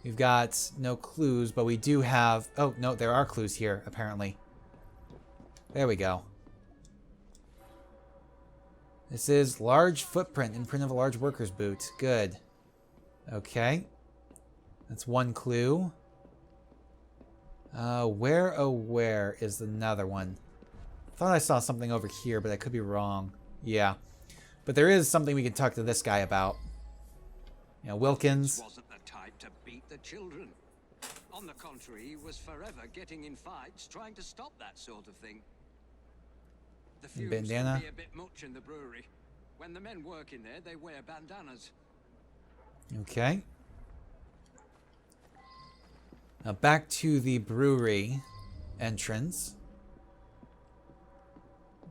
We've got no clues, but we do have... Oh, no, there are clues here, apparently. There we go. This is large footprint, imprint of a large worker's boot. Good. Okay. That's one clue. Where, oh where is another one? Thought I saw something over here, but I could be wrong. Yeah. But there is something we can talk to this guy about. You know, Wilkins. Wasn't the type to beat the children. On the contrary, he was forever getting in fights, trying to stop that sort of thing. The fumes Bandana. can be a bit much in the brewery. When the men work in there, they wear bandanas. Okay. Now back to the brewery entrance.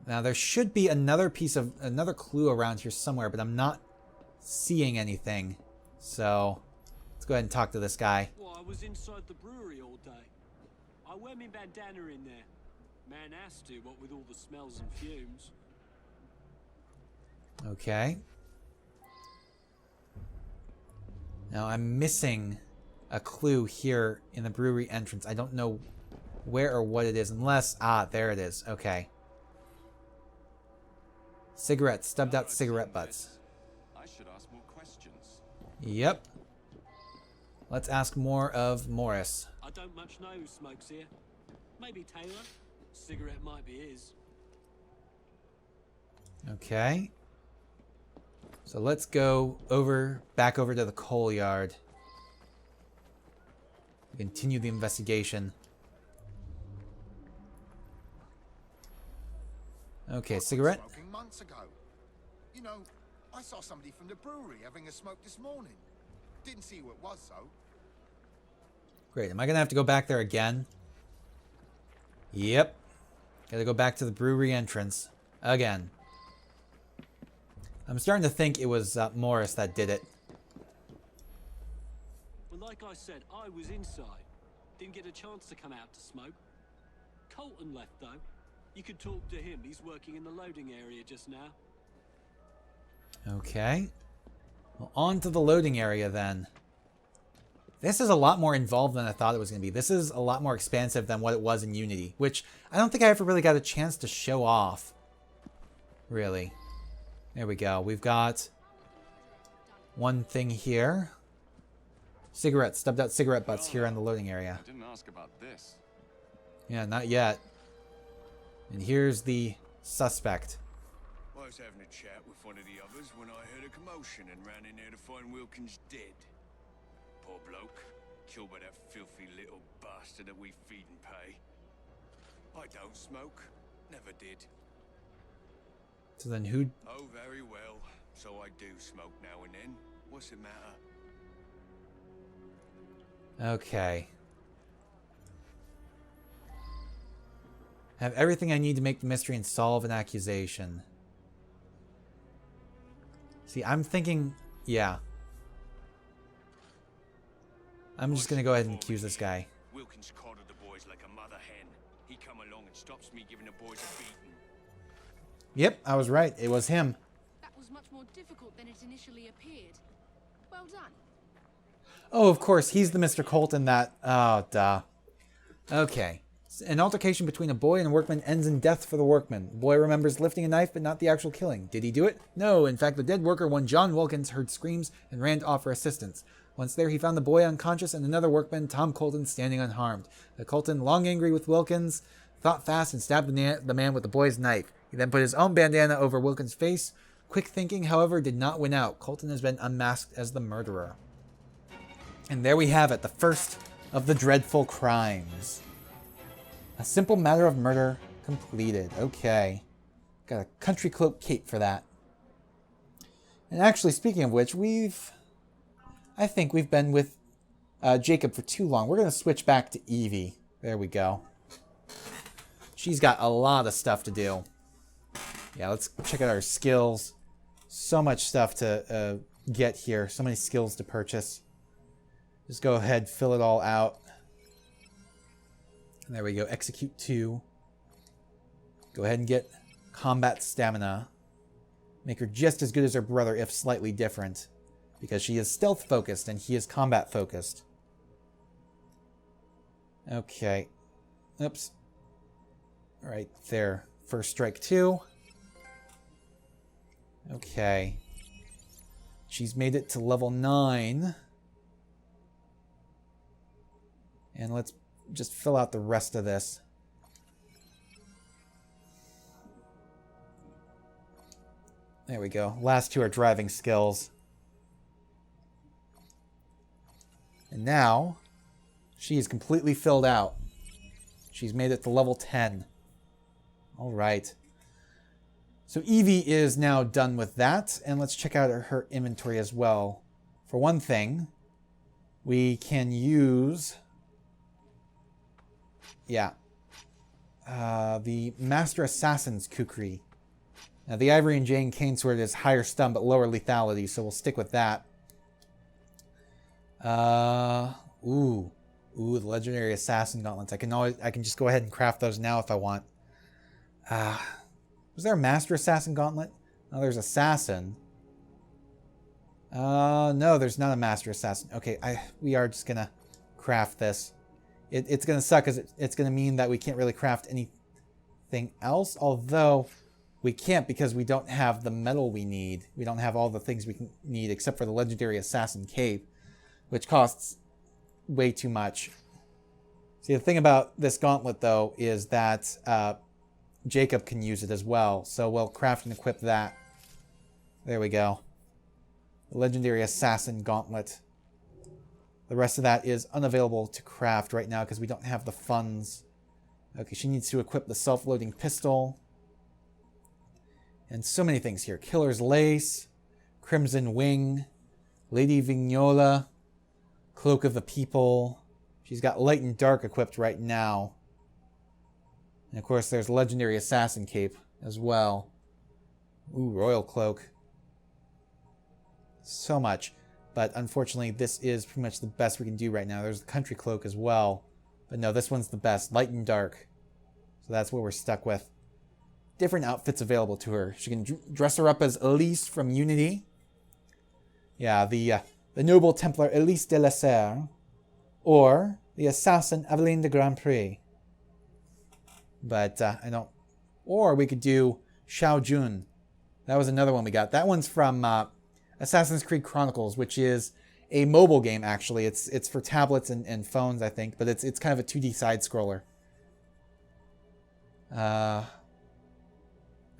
Now there should be another clue around here somewhere, but I'm not seeing anything. So let's go ahead and talk to this guy. Well, I was inside the brewery all day. I wear my bandana in there. Man has to, what with all the smells and fumes. Okay. Now I'm missing a clue here in the brewery entrance. I don't know where or what it is unless... Ah, there it is. Okay. Cigarettes. Stubbed out cigarette butts. I should ask more questions. Yep. Let's ask more of Morris. I don't much know who smokes here. Maybe Taylor. Cigarette might be his. Okay. So let's go back over to the coal yard. Continue the investigation. Okay, cigarette. Smoking months ago. You know, I saw somebody from the brewery having a smoke this morning. Didn't see who it was though. Great. Am I gonna have to go back there again? Yep. Gotta go back to the brewery entrance again. I'm starting to think it was Morris that did it. Well, like I said, I was inside. Didn't get a chance to come out to smoke. Colton left, though. You could talk to him. He's working in the loading area just now. Okay. Well, on to the loading area then. This is a lot more involved than I thought it was going to be. This is a lot more expansive than what it was in Unity, which I don't think I ever really got a chance to show off. Really. There we go. We've got one thing here. Cigarettes. Stubbed out cigarette butts here in the loading area. I didn't ask about this. Yeah, not yet. And here's the suspect. I was having a chat with one of the others when I heard a commotion and ran in there to find Wilkins dead. Poor bloke, killed by that filthy little bastard that we feed and pay. I don't smoke, never did. So then who... Oh, very well. So I do smoke now and then. What's the matter? Okay. Have everything I need to make the mystery and solve an accusation. See, I'm thinking... Yeah. I'm just gonna go ahead and accuse this guy. Wilkins coddled the boys like a mother hen. He come along and stops me giving the boys a beating. Yep, I was right. It was him. That was much more difficult than it initially appeared. Well done. Oh, of course. He's the Mr. Colton that... Oh, duh. Okay. An altercation between a boy and a workman ends in death for the workman. The boy remembers lifting a knife, but not the actual killing. Did he do it? No. In fact, the dead worker, one John Wilkins, heard screams and ran to offer assistance. Once there, he found the boy unconscious and another workman, Tom Colton, standing unharmed. The Colton, long angry with Wilkins, thought fast and stabbed the man with the boy's knife. He then put his own bandana over Wilkins' face. Quick thinking, however, did not win out. Colton has been unmasked as the murderer. And there we have it, the first of the dreadful crimes. A simple matter of murder completed. Okay. Got a country cloak cape for that. And actually, speaking of which, I think we've been with Jacob for too long. We're going to switch back to Evie. There we go. She's got a lot of stuff to do. Yeah, let's check out our skills. So much stuff to get here. So many skills to purchase. Just go ahead, fill it all out. And there we go. Execute 2. Go ahead and get combat stamina. Make her just as good as her brother, if slightly different. Because she is stealth focused and he is combat focused. Okay. Oops. Right there. First strike 2. Okay. She's made it to level 9. And let's just fill out the rest of this. There we go. Last 2 are driving skills. And now, she is completely filled out. She's made it to level 10. Alright. So Evie is now done with that. And let's check out her inventory as well. For one thing, we can use... Yeah. The Master Assassin's Kukri. Now, the Ivory and Jane Cane Sword is higher stun but lower lethality, so we'll stick with that. Ooh, the Legendary Assassin Gauntlets. I can just go ahead and craft those now if I want. Was there a Master Assassin Gauntlet? No, there's Assassin. No, there's not a Master Assassin. Okay, we are just gonna craft this. It's gonna suck because it's gonna mean that we can't really craft anything else, although we can't because we don't have the metal we need. We don't have all the things we need except for the Legendary Assassin Cape, which costs way too much. See, the thing about this gauntlet, though, is that Jacob can use it as well. So we'll craft and equip that. There we go. The Legendary Assassin Gauntlet. The rest of that is unavailable to craft right now because we don't have the funds. Okay, she needs to equip the self-loading pistol. And so many things here. Killer's Lace, Crimson Wing, Lady Vignola, Cloak of the People. She's got Light and Dark equipped right now. And of course there's Legendary Assassin Cape as well. Ooh, Royal Cloak. So much. But unfortunately this is pretty much the best we can do right now. There's the Country Cloak as well. But no, this one's the best. Light and Dark. So that's what we're stuck with. Different outfits available to her. She can dress her up as Elise from Unity. Yeah, the Noble Templar Elise de la Serre. Or the Assassin Aveline de Grand Prix. But I don't... Or we could do Xiao Jun. That was another one we got. That one's from Assassin's Creed Chronicles, which is a mobile game, actually. It's for tablets and phones, I think. But it's kind of a 2D side-scroller.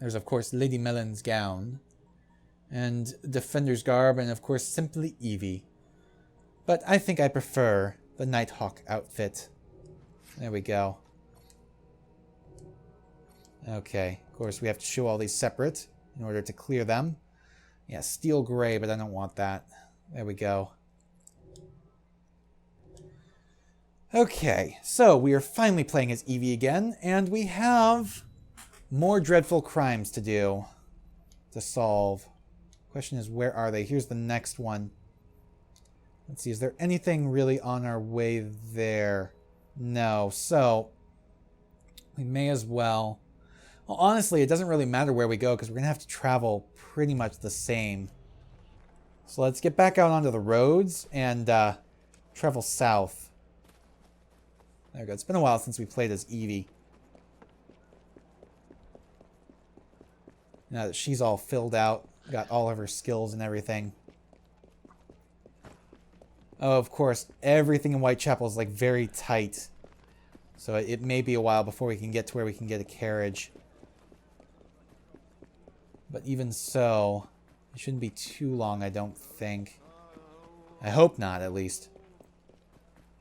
There's, of course, Lady Melon's gown. And Defender's garb, and, of course, simply Evie. But I think I prefer the Nighthawk outfit. There we go. Okay, of course, we have to show all these separate in order to clear them. Yeah, steel gray, but I don't want that. There we go. Okay, so we are finally playing as Evie again, and we have more dreadful crimes to do, to solve. Question is, where are they? Here's the next one. Let's see, is there anything really on our way there? No, so we may as well... Well, honestly, it doesn't really matter where we go because we're going to have to travel pretty much the same. So let's get back out onto the roads and travel south. There we go. It's been a while since we played as Evie. Now that she's all filled out, got all of her skills and everything. Oh, of course, everything in Whitechapel is like very tight. So it may be a while before we can get to where we can get a carriage. But even so, it shouldn't be too long, I don't think. I hope not, at least.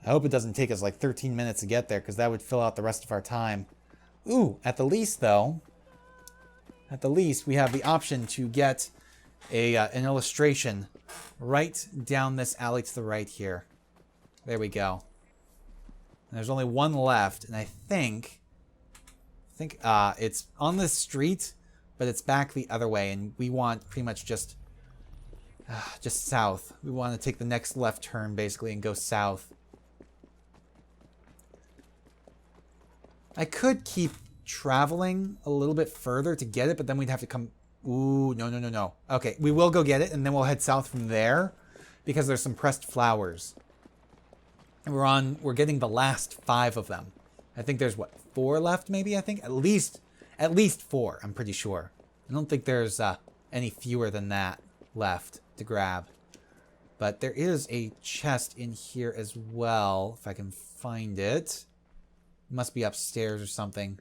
I hope it doesn't take us like 13 minutes to get there, because that would fill out the rest of our time. Ooh, at the least, though, at the least, we have the option to get an illustration right down this alley to the right here. There we go. And there's only one left, and I think it's on this street, but it's back the other way, and we want pretty much just south. We want to take the next left turn, basically, and go south. I could keep traveling a little bit further to get it, but then we'd have to come... Ooh, no. Okay, we will go get it, and then we'll head south from there, because there's some pressed flowers. And we're getting the last 5 of them. I think there's, what, 4 left maybe, I think? At least 4, I'm pretty sure. I don't think there's any fewer than that left to grab. But there is a chest in here as well, if I can find it. It must be upstairs or something.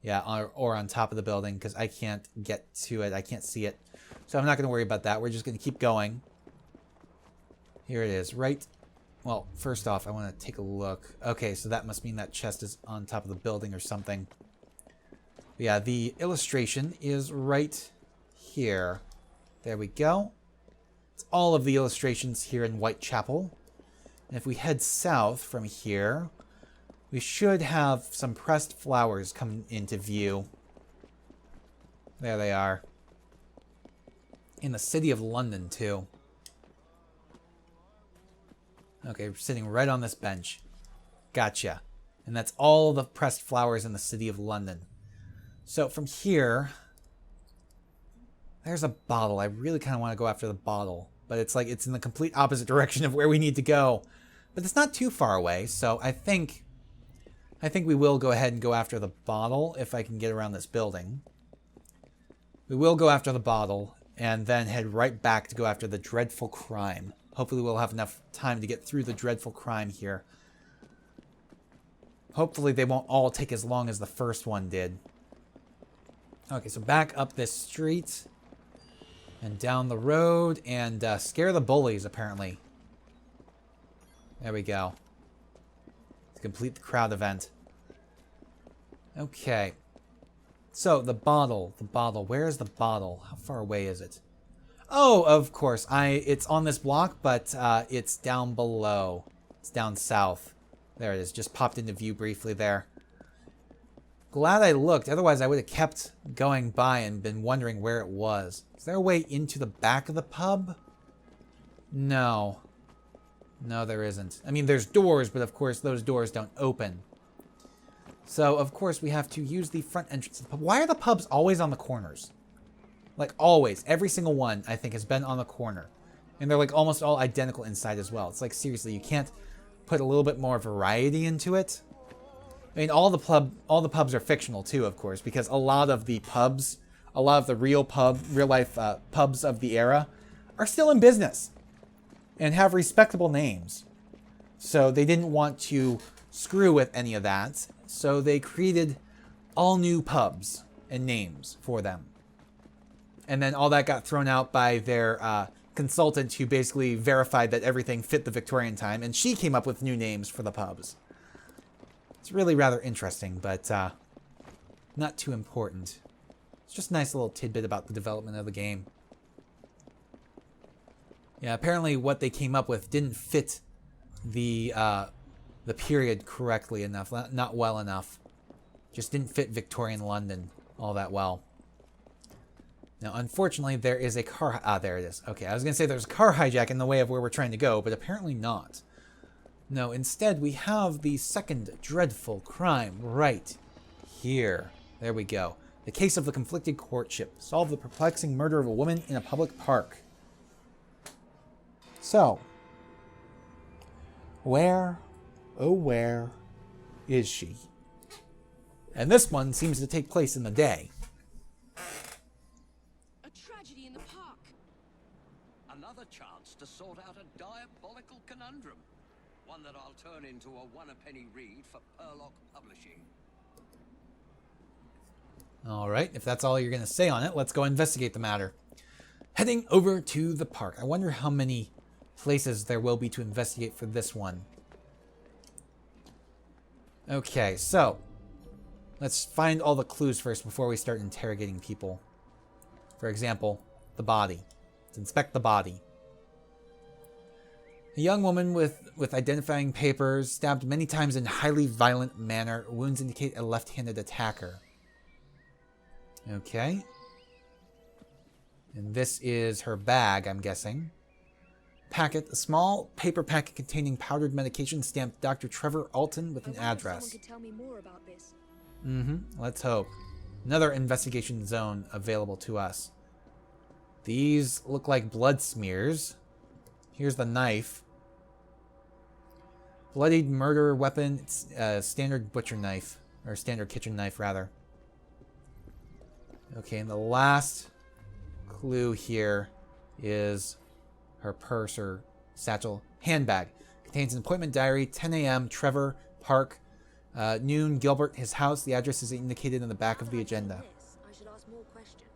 Yeah, or on top of the building, because I can't get to it. I can't see it. So I'm not going to worry about that. We're just going to keep going. Here it is, right. Well, first off, I want to take a look. Okay, so that must mean that chest is on top of the building or something. Yeah, the illustration is right here. There we go. It's all of the illustrations here in Whitechapel. And if we head south from here, we should have some pressed flowers come into view. There they are. In the city of London, too. Okay, we're sitting right on this bench. Gotcha. And that's all the pressed flowers in the city of London. So from here, there's a bottle. I really kind of want to go after the bottle. But it's like it's in the complete opposite direction of where we need to go. But it's not too far away, so I think we will go ahead and go after the bottle if I can get around this building. We will go after the bottle and then head right back to go after the dreadful crime. Hopefully we'll have enough time to get through the dreadful crime here. Hopefully they won't all take as long as the first one did. Okay, so back up this street and down the road and scare the bullies, apparently. There we go. To complete the crowd event. Okay. So, the bottle. Where is the bottle? How far away is it? Oh, of course. It's on this block, but it's down below. It's down south. There it is. Just popped into view briefly there. Glad I looked. Otherwise, I would have kept going by and been wondering where it was. Is there a way into the back of the pub? No. No, there isn't. I mean, there's doors, but of course, those doors don't open. So, of course, we have to use the front entrance of the pub. Why are the pubs always on the corners? Like, always. Every single one, I think, has been on the corner. And they're, like, almost all identical inside as well. It's like, seriously, you can't put a little bit more variety into it? I mean, all the pubs are fictional, too, of course, because a lot of the pubs, a lot of the real-life pubs of the era are still in business and have respectable names. So they didn't want to screw with any of that. So they created all new pubs and names for them. And then all that got thrown out by their consultant who basically verified that everything fit the Victorian time. And she came up with new names for the pubs. It's really rather interesting, but not too important. It's just a nice little tidbit about the development of the game. Yeah, apparently what they came up with didn't fit the period correctly enough, not well enough. Just didn't fit Victorian London all that well. Now, unfortunately, there is a car... there it is. Okay, I was going to say there's a car hijack in the way of where we're trying to go, but apparently not. No, instead, we have the second dreadful crime right here. There we go. The case of the conflicted courtship. Solve the perplexing murder of a woman in a public park. So, where, oh where, is she? And this one seems to take place in the day. A tragedy in the park. Another chance to sort out a diabolical conundrum. One that I'll turn into a one-a-penny read for Purlock Publishing. Alright, if that's all you're going to say on it, let's go investigate the matter. Heading over to the park. I wonder how many places there will be to investigate for this one. Okay, so let's find all the clues first before we start interrogating people. For example, the body. Let's inspect the body. A young woman with identifying papers, stabbed many times in highly violent manner. Wounds indicate a left-handed attacker. Okay. And this is her bag, I'm guessing. Packet, a small paper packet containing powdered medication stamped Dr. Trevor Alton with an address. Someone could tell me more about this. Let's hope. Another investigation zone available to us. These look like blood smears. Here's the knife. Bloodied murder weapon. It's a standard butcher knife. Or standard kitchen knife, rather. Okay, and the last clue here is her purse or satchel. Handbag. Contains an appointment diary. 10 a.m. Trevor Park. Noon. Gilbert. His house. The address is indicated on the back of the agenda. I should ask more questions.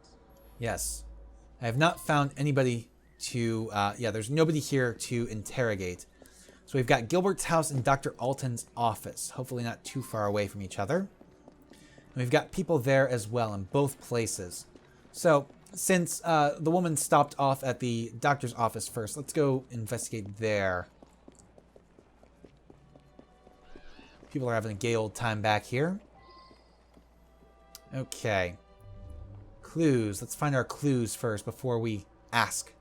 Yes. I have not found anybody to... yeah, there's nobody here to interrogate. So we've got Gilbert's house and Dr. Alton's office. Hopefully not too far away from each other. And we've got people there as well in both places. So since the woman stopped off at the doctor's office first, let's go investigate there. People are having a gay old time back here. Okay. Clues. Let's find our clues first before we ask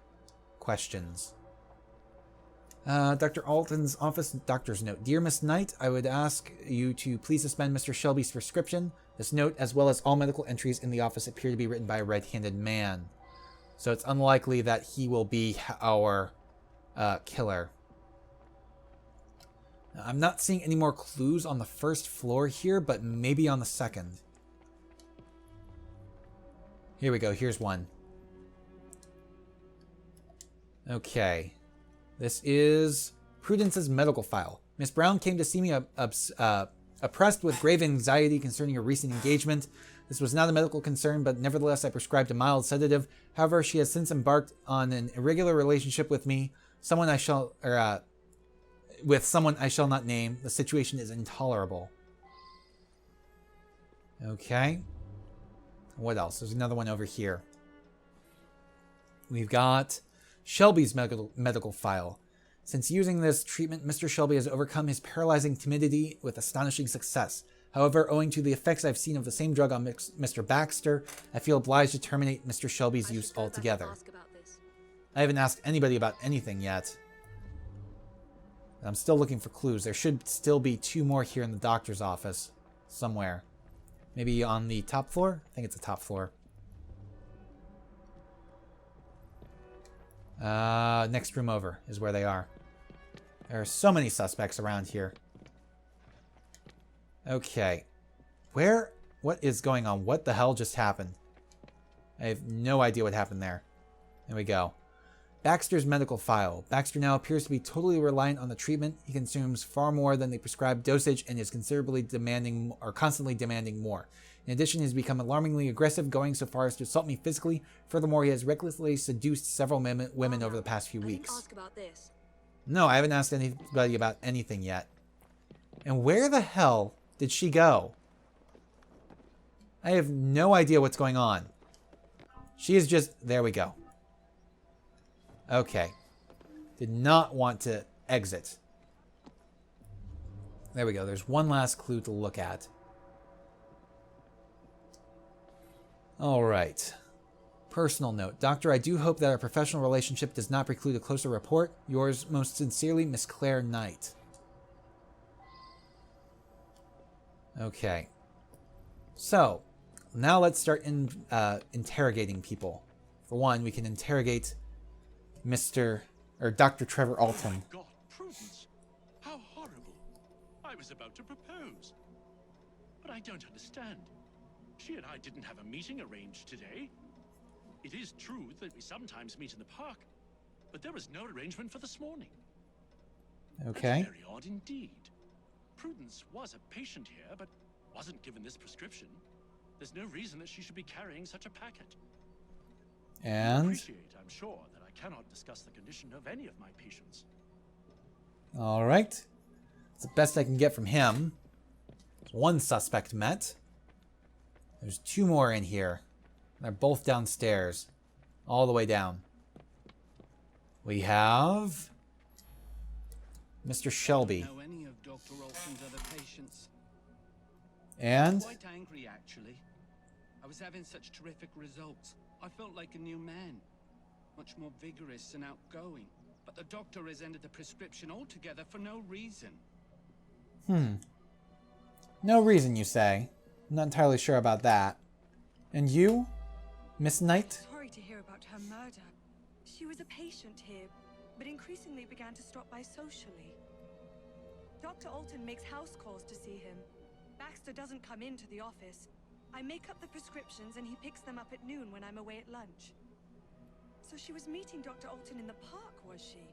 questions. Dr. Alton's office doctor's note. Dear Miss Knight, I would ask you to please suspend Mr. Shelby's prescription. This note, as well as all medical entries in the office, appear to be written by a red-handed man. So it's unlikely that he will be our killer. Now, I'm not seeing any more clues on the first floor here, but maybe on the second. Here we go. Here's one. Okay. This is Prudence's medical file. Miss Brown came to see me oppressed with grave anxiety concerning a recent engagement. This was not a medical concern, but nevertheless I prescribed a mild sedative. However, she has since embarked on an irregular relationship with me, with someone I shall not name. The situation is intolerable. Okay. What else? There's another one over here. We've got Shelby's medical file. Since using this treatment, Mr. Shelby has overcome his paralyzing timidity with astonishing success. However, owing to the effects I've seen of the same drug on Mr. Baxter, I feel obliged to terminate Mr. Shelby's use altogether. I haven't asked anybody about anything yet. I'm still looking for clues. There should still be 2 more here in the doctor's office. Somewhere. Maybe on the top floor? I think it's the top floor. Next room over is where they are. There are so many suspects around here. Okay. What is going on? What the hell just happened? I have no idea what happened there. There we go. Baxter's medical file. Baxter now appears to be totally reliant on the treatment. He consumes far more than the prescribed dosage and is considerably demanding, or constantly demanding more. In addition, he has become alarmingly aggressive, going so far as to assault me physically. Furthermore, he has recklessly seduced several women over the past few weeks. I didn't ask about this. No, I haven't asked anybody about anything yet. And where the hell did she go? I have no idea what's going on. She is just... There we go. Okay. Did not want to exit. There we go. There's one last clue to look at. All right. Personal note. Doctor, I do hope that our professional relationship does not preclude a closer report. Yours most sincerely, Miss Claire Knight. Okay. So, now let's start interrogating people. For one, we can interrogate Dr. Trevor Alton. Oh my God, Prudence! How horrible! I was about to propose. But I don't understand. She and I didn't have a meeting arranged today. It is true that we sometimes meet in the park, but there was no arrangement for this morning. Okay. That's very odd indeed. Prudence was a patient here, but wasn't given this prescription. There's no reason that she should be carrying such a packet. And? Appreciate, I'm sure, that I cannot discuss the condition of any of my patients. All right. It's the best I can get from him. One suspect met. There's 2 more in here. They're both downstairs. All the way down. We have Mr. Shelby. I don't know any of Dr. Alton's other patients. And? Quite angry, actually. I was having such terrific results. I felt like a new man. Much more vigorous and outgoing. But the doctor has ended the prescription altogether for no reason. No reason, you say? I'm not entirely sure about that. And you, Miss Knight? Sorry to hear about her murder. She was a patient here, but increasingly began to stop by socially. Dr. Alton makes house calls to see him. Baxter doesn't come into the office. I make up the prescriptions and he picks them up at noon when I'm away at lunch. So she was meeting Dr. Alton in the park, was she?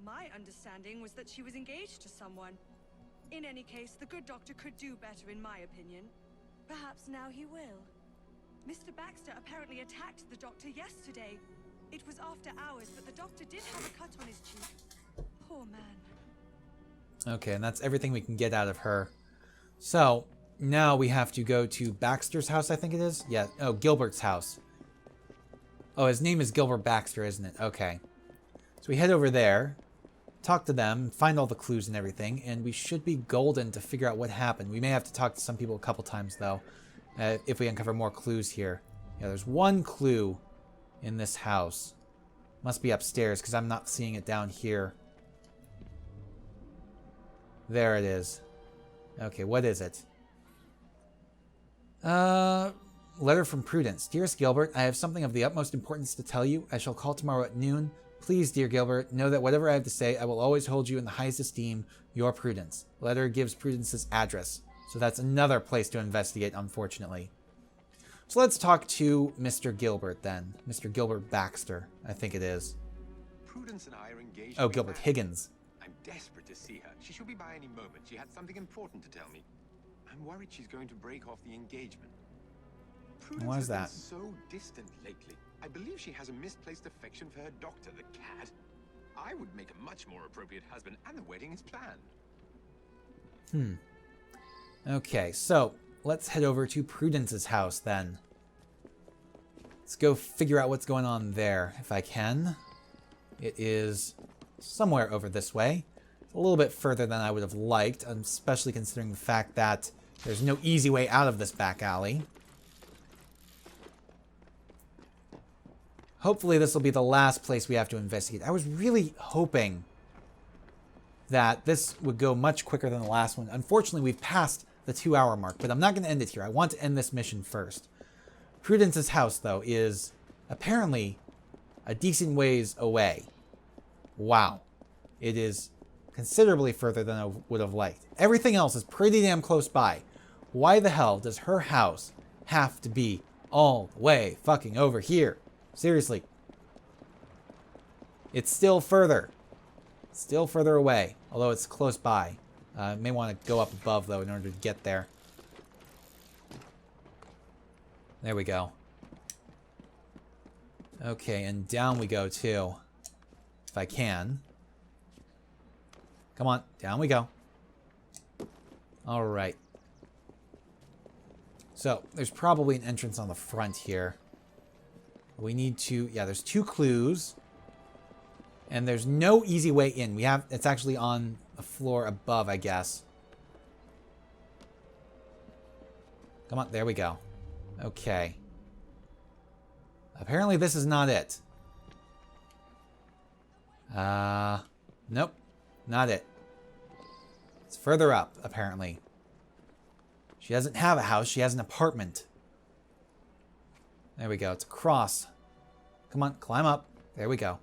My understanding was that she was engaged to someone. In any case, the good doctor could do better, in my opinion. Perhaps now he will. Mr. Baxter apparently attacked the doctor yesterday. It was after hours, but the doctor did have a cut on his cheek. Poor man. Okay, and that's everything we can get out of her. So, now we have to go to Baxter's house, I think it is? Yeah, oh, Gilbert's house. Oh, his name is Gilbert Baxter, isn't it? Okay. So we head over there, talk to them, find all the clues and everything, and we should be golden to figure out what happened. We may have to talk to some people a couple times, though, if we uncover more clues here. Yeah, there's one clue in this house. Must be upstairs, because I'm not seeing it down here. There it is. Okay, what is it? Letter from Prudence. Dearest Gilbert, I have something of the utmost importance to tell you. I shall call tomorrow at noon. Please, dear Gilbert, know that whatever I have to say, I will always hold you in the highest esteem. Your Prudence. Letter gives Prudence's address. So that's another place to investigate, unfortunately. So let's talk to Mr. Gilbert then. Mr. Gilbert Baxter, I think it is. Prudence and I are engaged. Oh, Gilbert Higgins. I'm desperate to see her. She should be by any moment. She had something important to tell me. I'm worried she's going to break off the engagement. Prudence Why is that? has been so distant lately. I believe she has a misplaced affection for her doctor, the cat. I would make a much more appropriate husband, and the wedding is planned. Okay, so let's head over to Prudence's house then. Let's go figure out what's going on there, if I can. It is somewhere over this way. It's a little bit further than I would have liked, especially considering the fact that there's no easy way out of this back alley. Hopefully this will be the last place we have to investigate. I was really hoping that this would go much quicker than the last one. Unfortunately, we've passed the 2-hour mark, but I'm not going to end it here. I want to end this mission first. Prudence's house, though, is apparently a decent ways away. Wow. It is considerably further than I would have liked. Everything else is pretty damn close by. Why the hell does her house have to be all the way fucking over here? Seriously. It's still further. Still further away, although it's close by. May want to go up above, though, in order to get there. There we go. Okay, and down we go, too. If I can. Come on, down we go. Alright. So, there's probably an entrance on the front here. We need to... Yeah, there's 2 clues. And there's no easy way in. We have... It's actually on the floor above, I guess. Come on, there we go. Okay. Apparently this is not it. Nope. Not it. It's further up, apparently. She doesn't have a house, she has an apartment. There we go, it's across. Come on, climb up. There we go.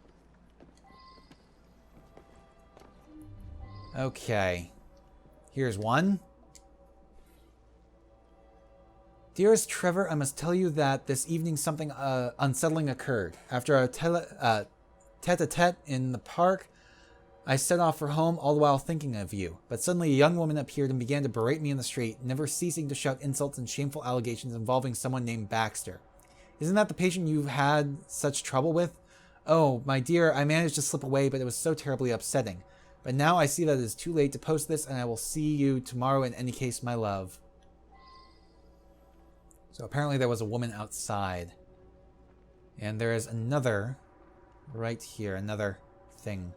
Okay. Here's one. Dearest Trevor, I must tell you that this evening something unsettling occurred. After a tete-a-tete in the park, I set off for home, all the while thinking of you. But suddenly a young woman appeared and began to berate me in the street, never ceasing to shout insults and shameful allegations involving someone named Baxter. Isn't that the patient you've had such trouble with? Oh, my dear, I managed to slip away, but it was so terribly upsetting. But now I see that it is too late to post this, and I will see you tomorrow in any case, my love. So apparently there was a woman outside. And there is another right here, another thing.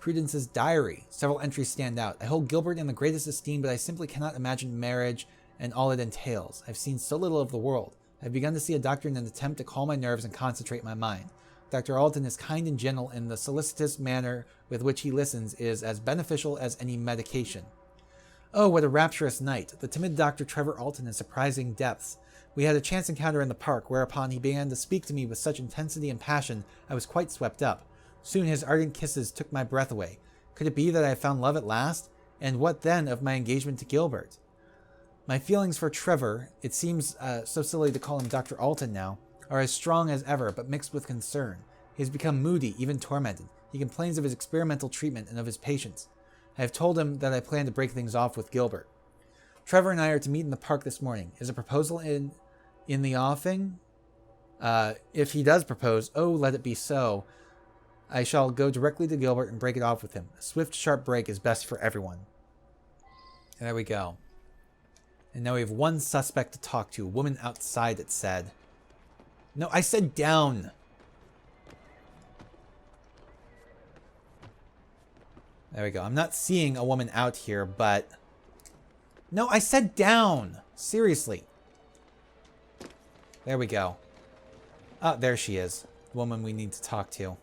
Prudence's diary. Several entries stand out. I hold Gilbert in the greatest esteem, but I simply cannot imagine marriage and all it entails. I've seen so little of the world. I've begun to see a doctor in an attempt to calm my nerves and concentrate my mind. Dr. Alton is kind and gentle, and the solicitous manner with which he listens is as beneficial as any medication. Oh, what a rapturous night. The timid Dr. Trevor Alton in surprising depths. We had a chance encounter in the park, whereupon he began to speak to me with such intensity and passion I was quite swept up. Soon his ardent kisses took my breath away. Could it be that I have found love at last? And what then of my engagement to Gilbert? My feelings for Trevor, it seems so silly to call him Dr. Alton now, are as strong as ever, but mixed with concern. He has become moody, even tormented. He complains of his experimental treatment and of his patients. I have told him that I plan to break things off with Gilbert. Trevor and I are to meet in the park this morning. Is a proposal in the offing? If he does propose, oh, let it be so. I shall go directly to Gilbert and break it off with him. A swift, sharp break is best for everyone. There we go. And now we have one suspect to talk to. A woman outside, it said. No, I said down. There we go. I'm not seeing a woman out here, but... No, I said down. Seriously. There we go. Oh, there she is. The woman we need to talk to.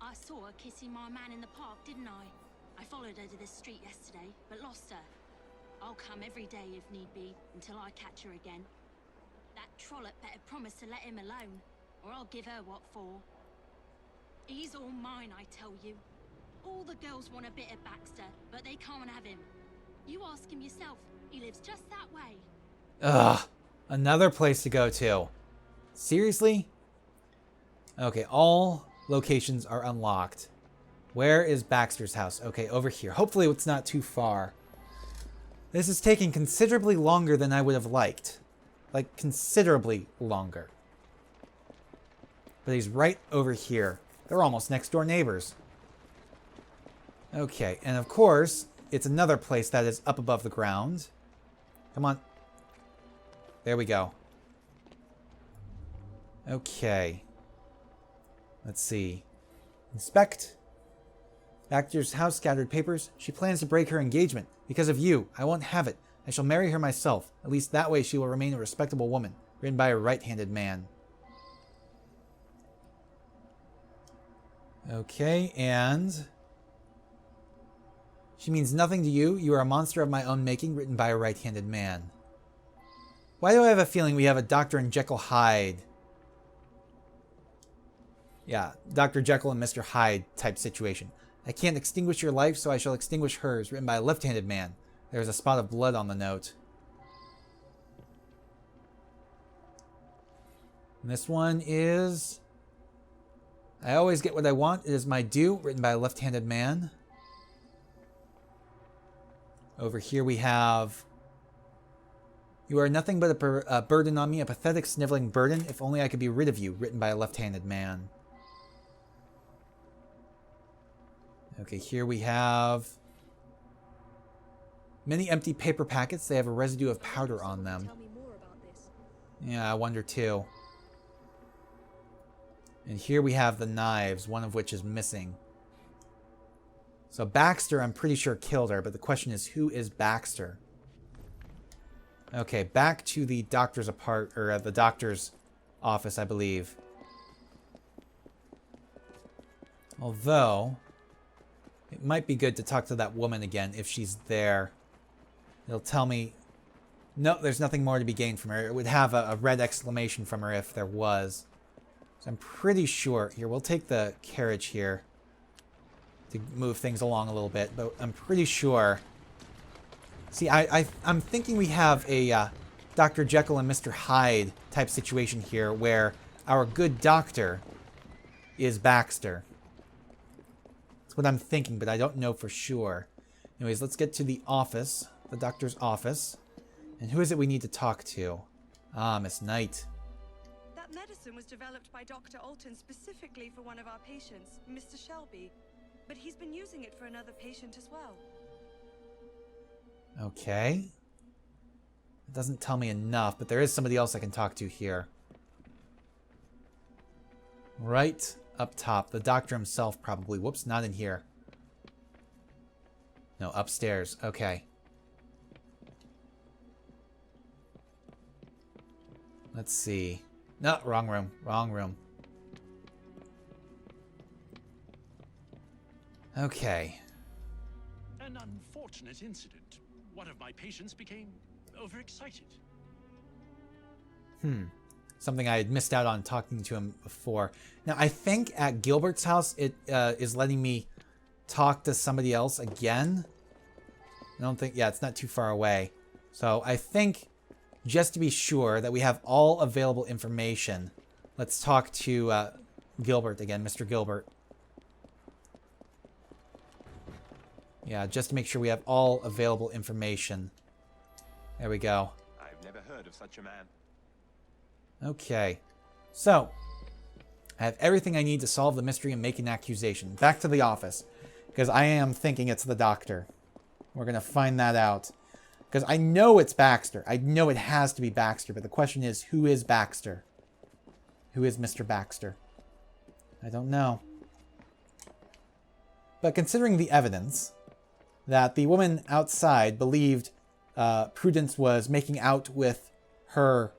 I saw her kissing my man in the park, didn't I? I followed her to the street yesterday, but lost her. I'll come every day if need be, until I catch her again. That trollop better promise to let him alone, or I'll give her what for. He's all mine, I tell you. All the girls want a bit of Baxter, but they can't have him. You ask him yourself. He lives just that way. Ugh. Another place to go to. Seriously? Okay, all locations are unlocked. Where is Baxter's house? Okay, over here. Hopefully it's not too far. This is taking considerably longer than I would have liked. Like, considerably longer. But he's right over here. They're almost next door neighbors. Okay, and of course, it's another place that is up above the ground. Come on. There we go. Okay. Let's see. Inspect. Baxter's house scattered papers. She plans to break her engagement. Because of you. I won't have it. I shall marry her myself. At least that way she will remain a respectable woman. Written by a right-handed man. Okay, and... She means nothing to you. You are a monster of my own making. Written by a right-handed man. Why do I have a feeling we have a Dr. and Jekyll Hyde? Yeah, Dr. Jekyll and Mr. Hyde type situation. I can't extinguish your life, so I shall extinguish hers. Written by a left-handed man. There is a spot of blood on the note. And this one is... I always get what I want. It is my due. Written by a left-handed man. Over here we have... You are nothing but a burden on me, a pathetic, sniveling burden. If only I could be rid of you. Written by a left-handed man. Okay, here we have... Many empty paper packets. They have a residue of powder on them. Yeah, I wonder too. And here we have the knives, one of which is missing. So Baxter, I'm pretty sure, killed her, but the question is, who is Baxter? Okay, back to the doctor's the doctor's office, I believe. Although, it might be good to talk to that woman again if she's there. It'll tell me... No, there's nothing more to be gained from her. It would have a red exclamation from her if there was. So I'm pretty sure... Here, we'll take the carriage here to move things along a little bit, but I'm pretty sure... See, I'm thinking we have a Dr. Jekyll and Mr. Hyde type situation here where our good doctor is Baxter. That's what I'm thinking, but I don't know for sure. Anyways, let's get to the office, the doctor's office. And who is it we need to talk to? Ah, Miss Knight. That medicine was developed by Dr. Alton specifically for one of our patients, Mr. Shelby. But he's been using it for another patient as well. Okay. It doesn't tell me enough, but there is somebody else I can talk to here. Right up top. The doctor himself, probably. Whoops, not in here. No, upstairs. Okay. Let's see. No, wrong room. Wrong room. Okay. An unfortunate incident. One of my patients became overexcited. Something I had missed out on talking to him before. Now, I think at Gilbert's house, it is letting me talk to somebody else again. I don't think... Yeah, it's not too far away. So I think, just to be sure that we have all available information, let's talk to Gilbert again, Mr. Gilbert. Yeah, just to make sure we have all available information. There we go. I've never heard of such a man. Okay. So, I have everything I need to solve the mystery and make an accusation. Back to the office. Because I am thinking it's the doctor. We're going to find that out. Because I know it's Baxter. I know it has to be Baxter. But the question is, who is Baxter? Who is Mr. Baxter? I don't know. But considering the evidence that the woman outside believed Prudence was making out with her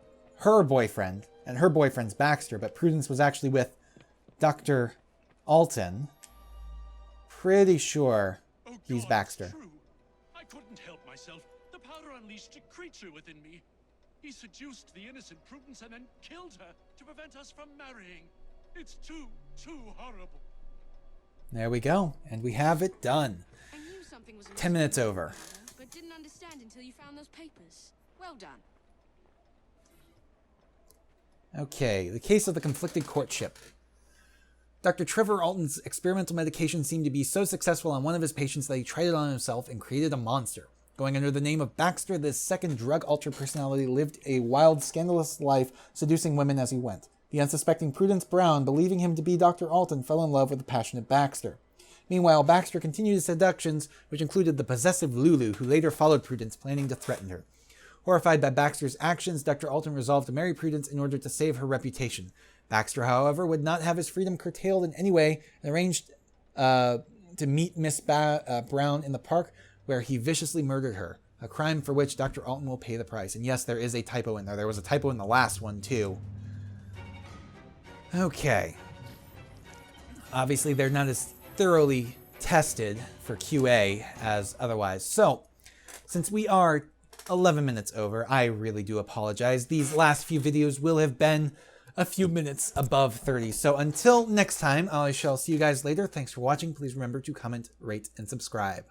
boyfriend, and her boyfriend's Baxter, but Prudence was actually with Dr. Alton, pretty sure he's Baxter. True. I couldn't help myself. The powder unleashed a creature within me. He seduced the innocent Prudence and then killed her to prevent us from marrying. It's too horrible. There we go. And we have it done. I knew something was 10 minutes over. But didn't understand until you found those papers. Well done. Okay, the case of the conflicted courtship. Dr. Trevor Alton's experimental medication seemed to be so successful on one of his patients that he tried it on himself and created a monster. Going under the name of Baxter, this second drug-altered personality lived a wild, scandalous life, seducing women as he went. The unsuspecting Prudence Brown, believing him to be Dr. Alton, fell in love with the passionate Baxter. Meanwhile, Baxter continued his seductions, which included the possessive Lulu, who later followed Prudence, planning to threaten her. Horrified by Baxter's actions, Dr. Alton resolved to marry Prudence in order to save her reputation. Baxter, however, would not have his freedom curtailed in any way and arranged to meet Miss Brown in the park, where he viciously murdered her, a crime for which Dr. Alton will pay the price. And yes, there is a typo in there. There was a typo in the last one, too. Okay. Obviously, they're not as thoroughly tested for QA as otherwise. So, since we are 11 minutes over, I really do apologize. These last few videos will have been a few minutes above 30. So until next time, I shall see you guys later. Thanks for watching. Please remember to comment, rate, and subscribe.